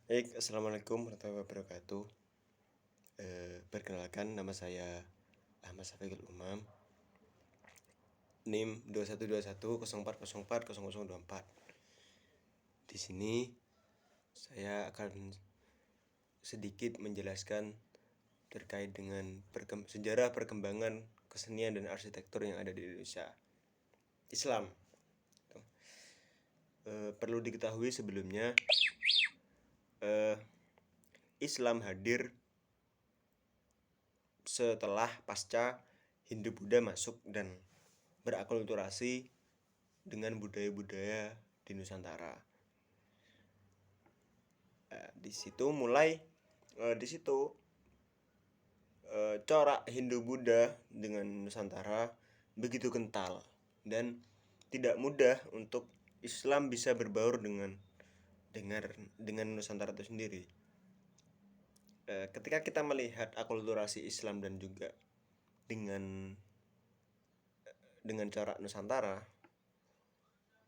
Baik, assalamualaikum warahmatullahi wabarakatuh. Perkenalkan, nama saya Ahmad Syafiqul Umam, NIM 212104040024. Di sini saya akan sedikit menjelaskan terkait dengan sejarah perkembangan kesenian dan arsitektur yang ada di Indonesia. Islam. Perlu diketahui sebelumnya, Islam hadir setelah pasca Hindu-Buddha masuk dan berakulturasi dengan budaya-budaya di Nusantara. Di situ corak Hindu-Buddha dengan Nusantara begitu kental dan tidak mudah untuk Islam bisa berbaur dengan Nusantara itu sendiri. Ketika kita melihat akulturasi Islam dan juga dengan corak Nusantara,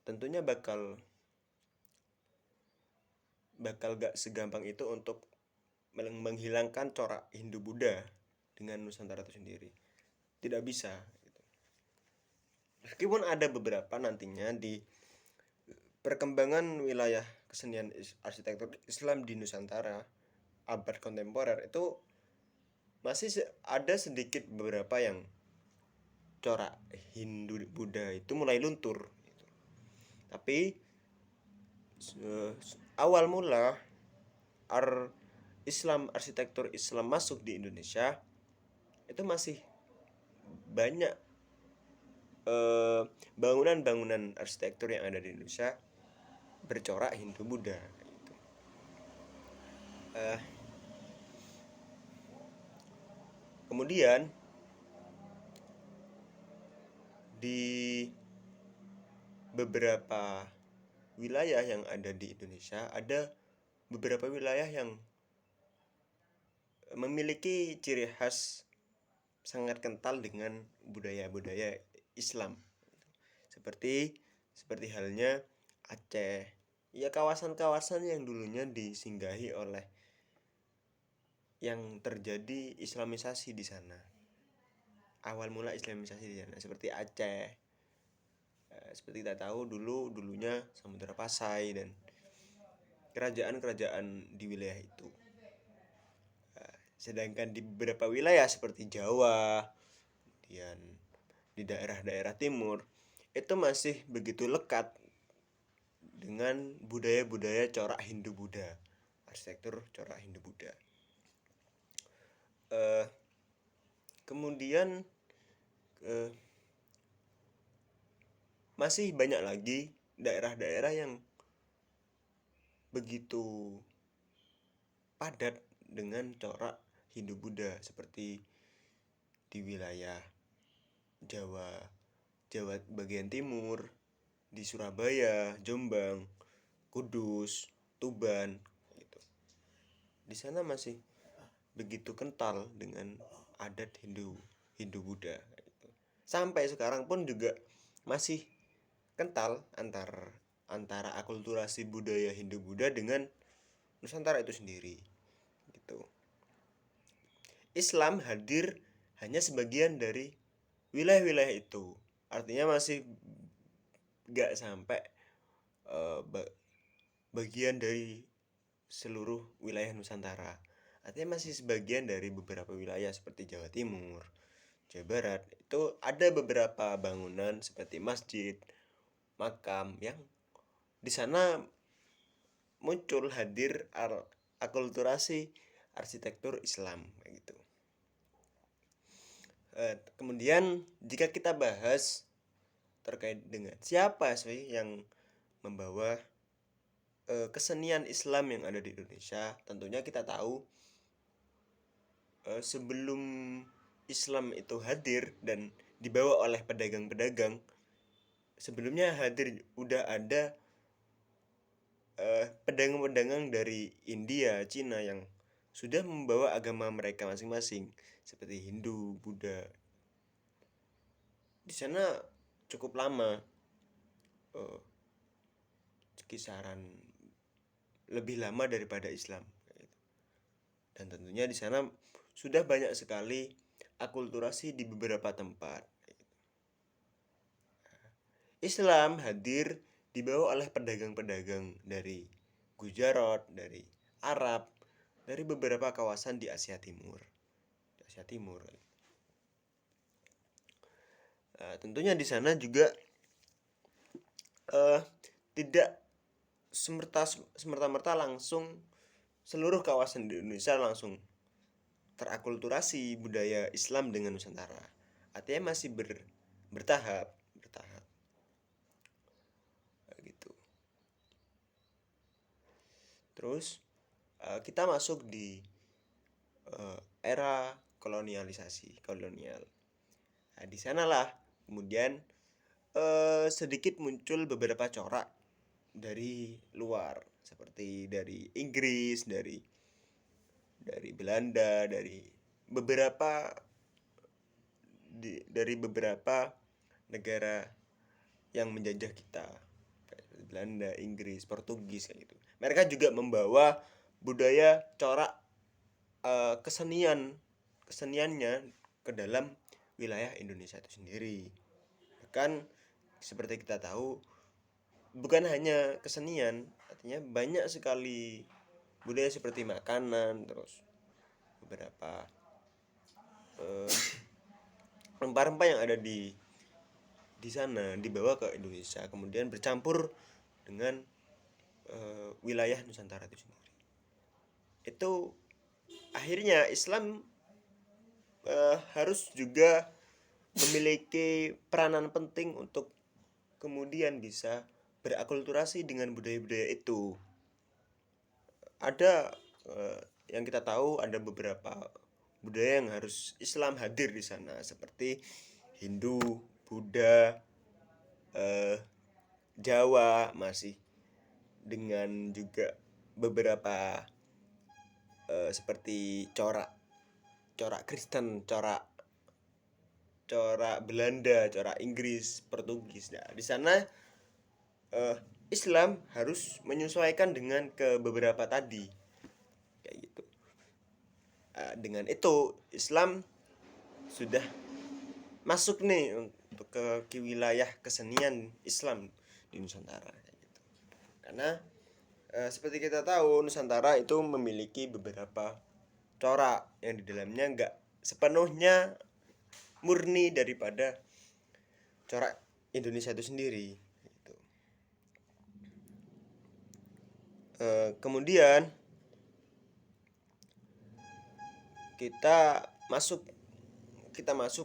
tentunya bakal gak segampang itu untuk menghilangkan corak Hindu-Buddha dengan Nusantara itu sendiri. Tidak bisa gitu. Meskipun ada beberapa nantinya di perkembangan wilayah kesenian arsitektur Islam di Nusantara abad kontemporer itu masih ada sedikit beberapa yang corak Hindu-Buddha itu mulai luntur gitu. Tapi awal mula arsitektur Islam masuk di Indonesia itu masih banyak bangunan-bangunan arsitektur yang ada di Indonesia bercorak Hindu-Buddha gitu. Kemudian di beberapa wilayah yang ada di Indonesia, ada beberapa wilayah yang memiliki ciri khas sangat kental dengan budaya-budaya Islam. Seperti halnya Aceh. Ya, kawasan-kawasan yang dulunya disinggahi oleh yang terjadi Islamisasi di sana. Awal mula Islamisasi di sana seperti Aceh. Seperti kita tahu dulunya Samudra Pasai dan kerajaan-kerajaan di wilayah itu. Sedangkan di beberapa wilayah seperti Jawa, kemudian di daerah-daerah timur itu masih begitu lekat dengan budaya-budaya corak Hindu-Buddha, arsitektur corak Hindu-Buddha. Kemudian masih banyak lagi daerah-daerah yang begitu padat dengan corak Hindu-Buddha seperti di wilayah Jawa bagian timur, di Surabaya, Jombang, Kudus, Tuban gitu. Di sana masih begitu kental dengan adat Hindu-Buddha gitu. Sampai sekarang pun juga masih kental antara akulturasi budaya Hindu-Buddha dengan Nusantara itu sendiri gitu. Islam hadir hanya sebagian dari wilayah-wilayah itu. Artinya masih gak sampai bagian dari seluruh wilayah Nusantara. Artinya masih sebagian dari beberapa wilayah seperti Jawa Timur, Jawa Barat. Itu ada beberapa bangunan seperti masjid, makam yang di sana muncul hadir akulturasi arsitektur Islam gitu. Kemudian jika kita bahas terkait dengan siapa sih yang membawa kesenian Islam yang ada di Indonesia, tentunya kita tahu sebelum Islam itu hadir dan dibawa oleh pedagang-pedagang, sebelumnya udah ada pedagang-pedagang dari India, Cina yang sudah membawa agama mereka masing-masing seperti Hindu, Buddha. Di sana cukup lama, kisaran lebih lama daripada Islam. Dan tentunya di sana sudah banyak sekali akulturasi di beberapa tempat. Islam hadir dibawa oleh pedagang-pedagang dari Gujarat, dari Arab, dari beberapa kawasan di Asia Timur. Tentunya di sana juga tidak semerta-merta langsung seluruh kawasan di Indonesia langsung terakulturasi budaya Islam dengan Nusantara. Artinya masih bertahap gitu. Terus kita masuk di era kolonial. Nah, di sanalah kemudian sedikit muncul beberapa corak dari luar, seperti dari Inggris, dari Belanda, dari beberapa negara yang menjajah kita, Belanda, Inggris, Portugis kayak gitu. Mereka juga membawa budaya corak keseniannya ke dalam wilayah Indonesia itu sendiri. Bahkan seperti kita tahu, bukan hanya kesenian, artinya banyak sekali budaya seperti makanan, terus beberapa rempah-rempah yang ada di sana dibawa ke Indonesia, kemudian bercampur dengan wilayah Nusantara itu sendiri. Itu akhirnya Islam harus juga memiliki peranan penting untuk kemudian bisa berakulturasi dengan budaya-budaya itu. Ada yang kita tahu, ada beberapa budaya yang harus Islam hadir di sana, seperti Hindu, Buddha, Jawa masih, dengan juga beberapa seperti corak Kristen, corak Belanda, corak Inggris, Portugis. Nah, di sana Islam harus menyesuaikan dengan ke beberapa tadi, kayak gitu. Dengan itu Islam sudah masuk nih untuk ke wilayah kesenian Islam di Nusantara, kayak gitu. Karena seperti kita tahu, Nusantara itu memiliki beberapa corak yang di dalamnya enggak sepenuhnya murni daripada corak Indonesia itu sendiri gitu. Kemudian kita masuk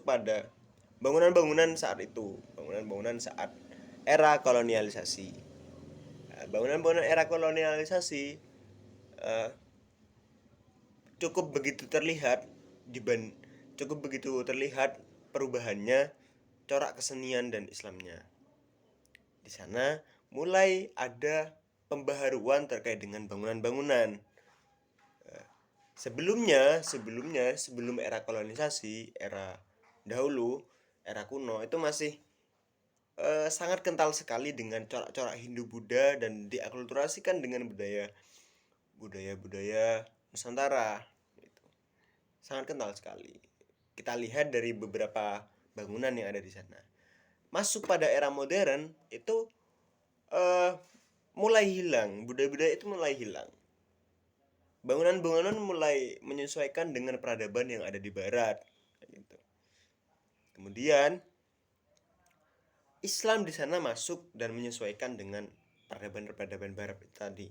pada bangunan-bangunan saat itu, bangunan-bangunan saat era kolonialisasi. Bangunan-bangunan era kolonialisasi cukup begitu terlihat perubahannya corak kesenian dan Islamnya. Di sana mulai ada pembaharuan terkait dengan bangunan-bangunan. Sebelum era kolonisasi, era dahulu, era kuno, itu masih sangat kental sekali dengan corak-corak Hindu Buddha dan diakulturasikan dengan budaya Nusantara gitu. Sangat kental sekali. Kita lihat dari beberapa bangunan yang ada di sana. Masuk pada era modern itu mulai hilang, budaya-budaya itu mulai hilang. Bangunan-bangunan mulai menyesuaikan dengan peradaban yang ada di barat gitu. Kemudian Islam di sana masuk dan menyesuaikan dengan peradaban barat tadi.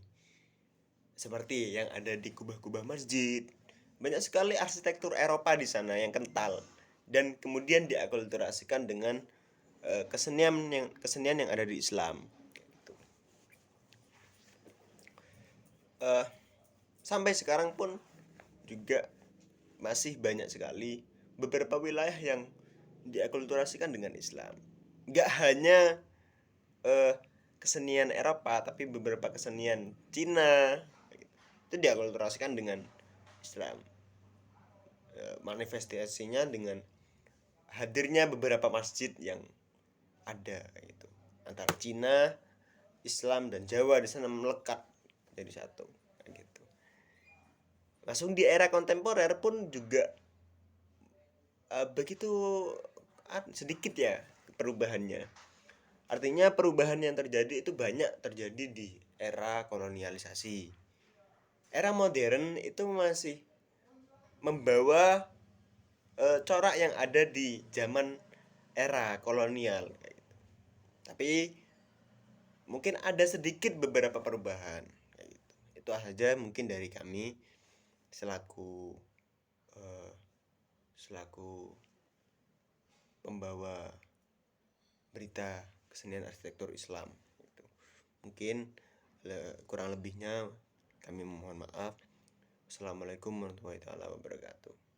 Seperti yang ada di kubah-kubah masjid. Banyak sekali arsitektur Eropa di sana yang kental dan kemudian diakulturasikan dengan kesenian yang ada di Islam gitu. Sampai sekarang pun juga masih banyak sekali beberapa wilayah yang diakulturasikan dengan Islam. Gak hanya kesenian Eropa, tapi beberapa kesenian Cina itu diakulturasikan dengan Islam. Manifestasinya dengan hadirnya beberapa masjid yang ada gitu. Antara Cina, Islam dan Jawa di sana melekat jadi satu gitu. Langsung di era kontemporer pun juga begitu sedikit ya perubahannya. Artinya perubahan yang terjadi itu banyak terjadi di era kolonialisasi. Era modern itu masih membawa corak yang ada di zaman era kolonial. Tapi mungkin ada sedikit beberapa perubahan kayak gitu. Itu saja mungkin dari kami selaku eh, selaku pembawa berita kesenian arsitektur Islam gitu. Mungkin kurang lebihnya kami mohon maaf. Assalamualaikum warahmatullahi wabarakatuh.